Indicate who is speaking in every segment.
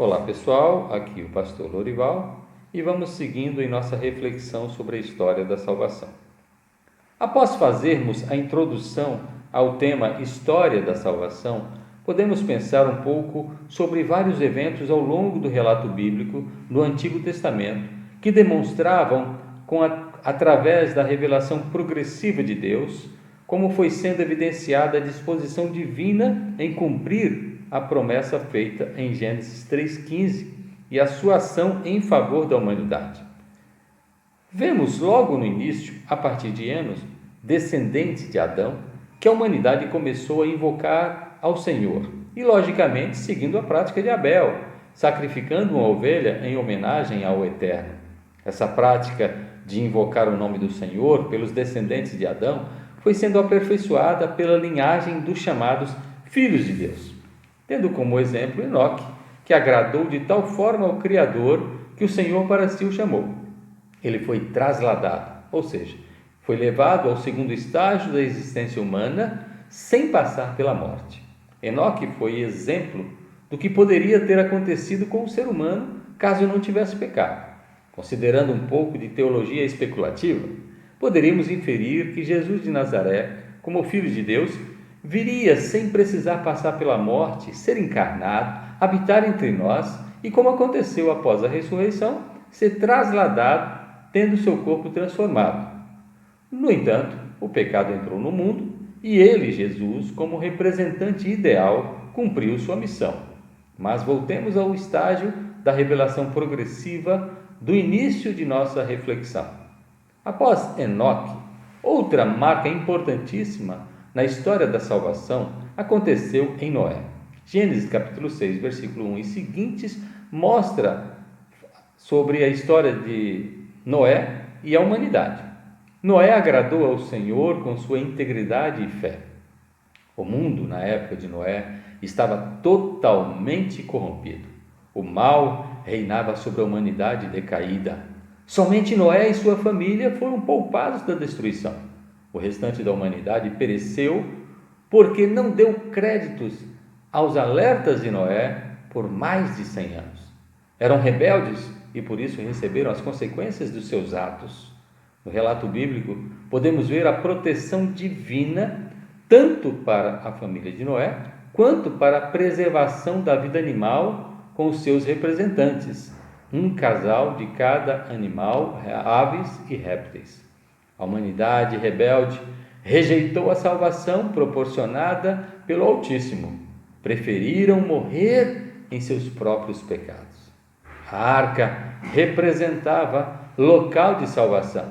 Speaker 1: Olá pessoal, aqui o pastor Lorival e vamos seguindo em nossa reflexão sobre a história da salvação. Após fazermos a introdução ao tema História da Salvação, podemos pensar um pouco sobre vários eventos ao longo do relato bíblico no Antigo Testamento que demonstravam, através da revelação progressiva de Deus, como foi sendo evidenciada a disposição divina em cumprir a promessa feita em Gênesis 3,15 e a sua ação em favor da humanidade. Vemos logo no início, a partir de Enos, descendente de Adão, que a humanidade começou a invocar ao Senhor e, logicamente, seguindo a prática de Abel, sacrificando uma ovelha em homenagem ao Eterno. Essa prática de invocar o nome do Senhor pelos descendentes de Adão foi sendo aperfeiçoada pela linhagem dos chamados filhos de Deus, tendo como exemplo Enoque, que agradou de tal forma ao Criador que o Senhor para si o chamou. Ele foi trasladado, ou seja, foi levado ao segundo estágio da existência humana sem passar pela morte. Enoque foi exemplo do que poderia ter acontecido com o ser humano caso não tivesse pecado. Considerando um pouco de teologia especulativa, poderíamos inferir que Jesus de Nazaré, como Filho de Deus, viria sem precisar passar pela morte, ser encarnado, habitar entre nós e, como aconteceu após a ressurreição, ser trasladado, tendo seu corpo transformado. No entanto, o pecado entrou no mundo e ele, Jesus, como representante ideal, cumpriu sua missão. Mas voltemos ao estágio da revelação progressiva do início de nossa reflexão. Após Enoque, outra marca importantíssima na história da salvação aconteceu em Noé. Gênesis capítulo 6, versículo 1 e seguintes mostra sobre a história de Noé e a humanidade. Noé agradou ao Senhor com sua integridade e fé. O mundo, na época de Noé, estava totalmente corrompido. O mal reinava sobre a humanidade decaída. Somente Noé e sua família foram poupados da destruição. O restante da humanidade pereceu porque não deu créditos aos alertas de Noé por mais de 100 anos. Eram rebeldes e por isso receberam as consequências dos seus atos. No relato bíblico, podemos ver a proteção divina tanto para a família de Noé quanto para a preservação da vida animal com os seus representantes, um casal de cada animal, aves e répteis. A humanidade rebelde rejeitou a salvação proporcionada pelo Altíssimo. Preferiram morrer em seus próprios pecados. A arca representava local de salvação.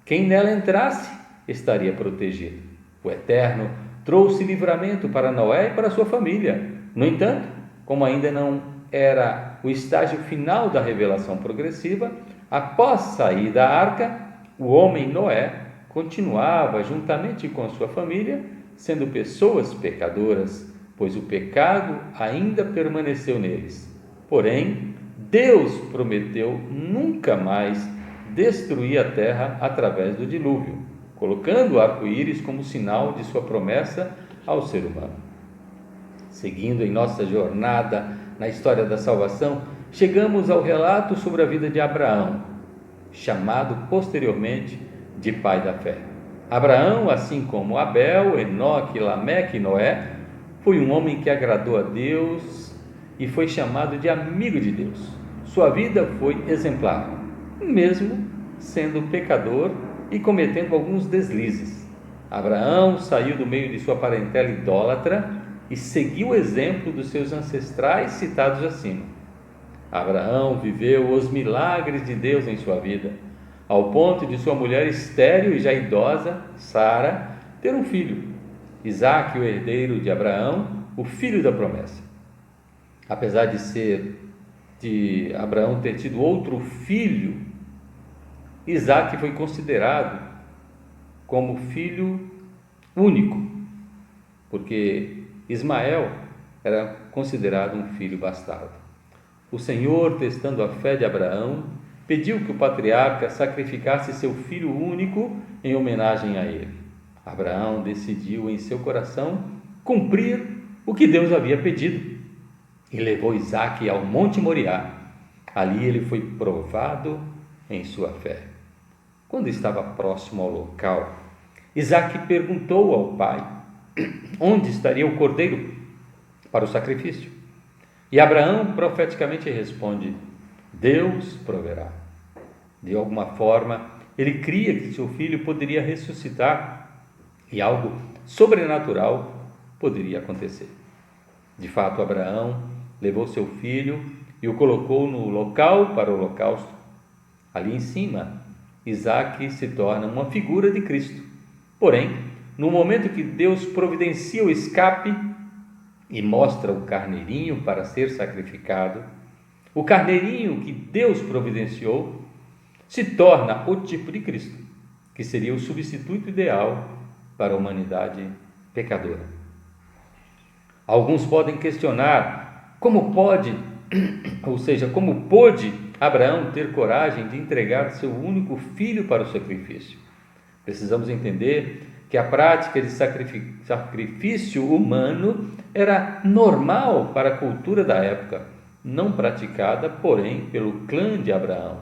Speaker 1: Quem nela entrasse estaria protegido. O Eterno trouxe livramento para Noé e para sua família. No entanto, como ainda não era o estágio final da revelação progressiva, após sair da arca, o homem Noé continuava, juntamente com sua família, sendo pessoas pecadoras, pois o pecado ainda permaneceu neles. Porém, Deus prometeu nunca mais destruir a terra através do dilúvio, colocando o arco-íris como sinal de sua promessa ao ser humano. Seguindo em nossa jornada na história da salvação, chegamos ao relato sobre a vida de Abraão, chamado posteriormente de pai da fé. Abraão, assim como Abel, Enoque, Lameque e Noé, foi um homem que agradou a Deus e foi chamado de amigo de Deus. Sua vida foi exemplar, mesmo sendo pecador e cometendo alguns deslizes. Abraão saiu do meio de sua parentela idólatra e seguiu o exemplo dos seus ancestrais citados acima. Abraão viveu os milagres de Deus em sua vida, ao ponto de sua mulher estéril e já idosa, Sara, ter um filho, Isaque, o herdeiro de Abraão, o filho da promessa. Apesar de Abraão ter tido outro filho, Isaque foi considerado como filho único, porque Ismael era considerado um filho bastardo. O Senhor, testando a fé de Abraão, pediu que o patriarca sacrificasse seu filho único em homenagem a ele. Abraão decidiu em seu coração cumprir o que Deus havia pedido. e levou Isaque ao Monte Moriá. Ali ele foi provado em sua fé. Quando estava próximo ao local, Isaque perguntou ao pai onde estaria o cordeiro para o sacrifício. E Abraão profeticamente responde: Deus proverá. De alguma forma, ele cria que seu filho poderia ressuscitar e algo sobrenatural poderia acontecer. De fato, Abraão levou seu filho e o colocou no local para o holocausto. Ali em cima, Isaque se torna uma figura de Cristo. Porém, no momento que Deus providencia o escape e mostra o carneirinho para ser sacrificado, o carneirinho que Deus providenciou se torna o tipo de Cristo, que seria o substituto ideal para a humanidade pecadora. Alguns podem questionar como pôde Abraão ter coragem de entregar seu único filho para o sacrifício. Precisamos entender que a prática de sacrifício humano era normal para a cultura da época, não praticada, porém, pelo clã de Abraão.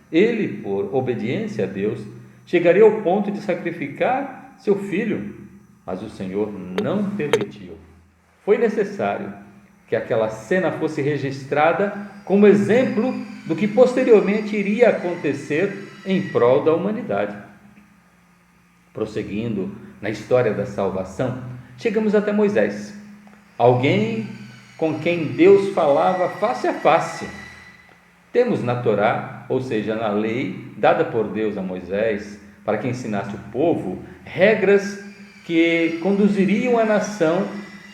Speaker 1: Ele, por obediência a Deus, chegaria ao ponto de sacrificar seu filho, mas o Senhor não permitiu. Foi necessário que aquela cena fosse registrada como exemplo do que posteriormente iria acontecer em prol da humanidade. Prosseguindo na história da salvação, chegamos até Moisés, alguém com quem Deus falava face a face. Temos na Torá, ou seja, na lei dada por Deus a Moisés, para que ensinasse o povo, regras que conduziriam a nação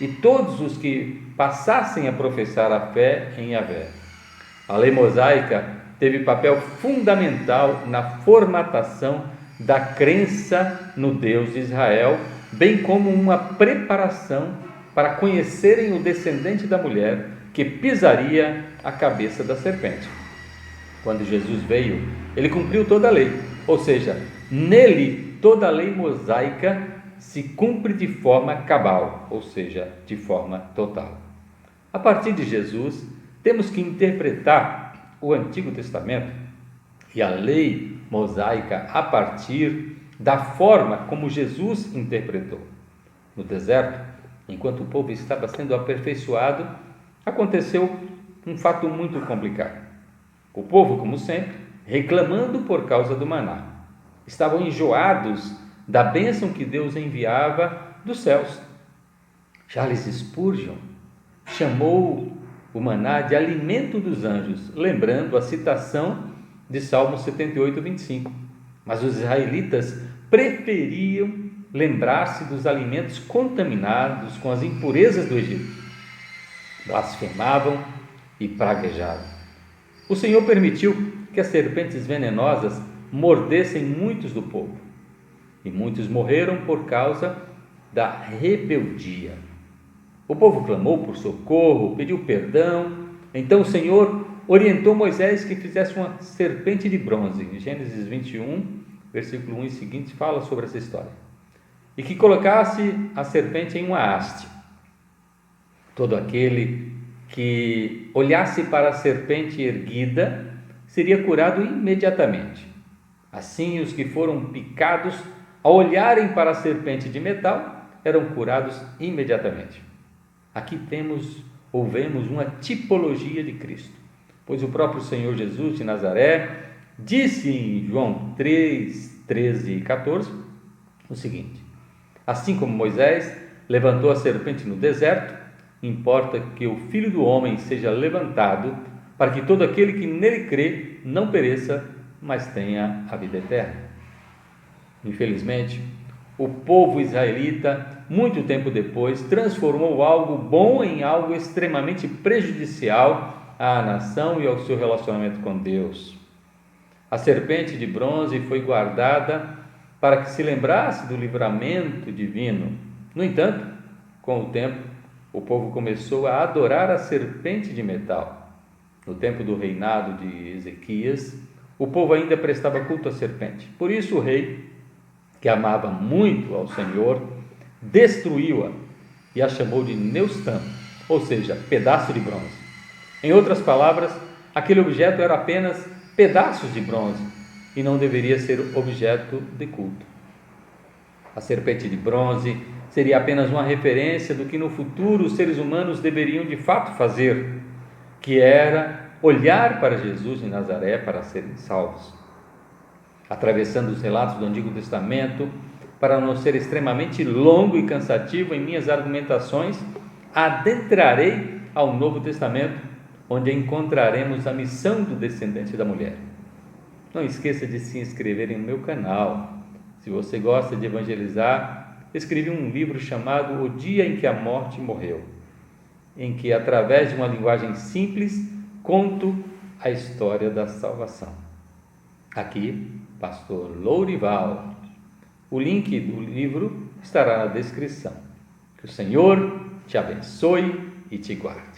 Speaker 1: e todos os que passassem a professar a fé em Yahvé. A lei mosaica teve papel fundamental na formatação da crença no Deus de Israel, bem como uma preparação para conhecerem o descendente da mulher que pisaria a cabeça da serpente. Quando Jesus veio, ele cumpriu toda a lei, ou seja, nele toda a lei mosaica se cumpre de forma cabal, ou seja, de forma total. A partir de Jesus, temos que interpretar o Antigo Testamento e a lei mosaica a partir da forma como Jesus interpretou. No deserto, enquanto o povo estava sendo aperfeiçoado, aconteceu um fato muito complicado. O povo, como sempre, reclamando por causa do maná. Estavam enjoados da bênção que Deus enviava dos céus. Charles Spurgeon chamou o maná de alimento dos anjos, lembrando a citação de Salmo 78, 25. Mas os israelitas preferiam lembrar-se dos alimentos contaminados com as impurezas do Egito. Blasfemavam e praguejavam. O Senhor permitiu que as serpentes venenosas mordessem muitos do povo, e muitos morreram por causa da rebeldia. O povo clamou por socorro, pediu perdão. Então o Senhor orientou Moisés que fizesse uma serpente de bronze. Em Gênesis 21, versículo 1 e seguinte, fala sobre essa história. E que colocasse a serpente em uma haste. Todo aquele que olhasse para a serpente erguida seria curado imediatamente. Assim, os que foram picados, ao olharem para a serpente de metal, eram curados imediatamente. Aqui vemos uma tipologia de Cristo, pois o próprio Senhor Jesus de Nazaré disse em João 3, 13 e 14 o seguinte: assim como Moisés levantou a serpente no deserto, importa que o Filho do Homem seja levantado, para que todo aquele que nele crê não pereça, mas tenha a vida eterna. Infelizmente, o povo israelita, muito tempo depois, transformou algo bom em algo extremamente prejudicial à nação e ao seu relacionamento com Deus. A serpente de bronze foi guardada para que se lembrasse do livramento divino. No entanto, com o tempo, o povo começou a adorar a serpente de metal. No tempo do reinado de Ezequias, o povo ainda prestava culto à serpente. Por isso o rei, que amava muito ao Senhor, destruiu-a e a chamou de Neustã, ou seja, pedaço de bronze. Em outras palavras, aquele objeto era apenas pedaços de bronze e não deveria ser objeto de culto. A serpente de bronze seria apenas uma referência do que no futuro os seres humanos deveriam de fato fazer, que era olhar para Jesus de Nazaré para serem salvos. Atravessando os relatos do Antigo Testamento, para não ser extremamente longo e cansativo em minhas argumentações, adentrarei ao Novo Testamento, onde encontraremos a missão do descendente da mulher. Não esqueça de se inscrever no meu canal. Se você gosta de evangelizar, escrevi um livro chamado O Dia em que a Morte Morreu, em que, através de uma linguagem simples, conto a história da salvação. Aqui, Pastor Lourival. O link do livro estará na descrição. Que o Senhor te abençoe e te guarde.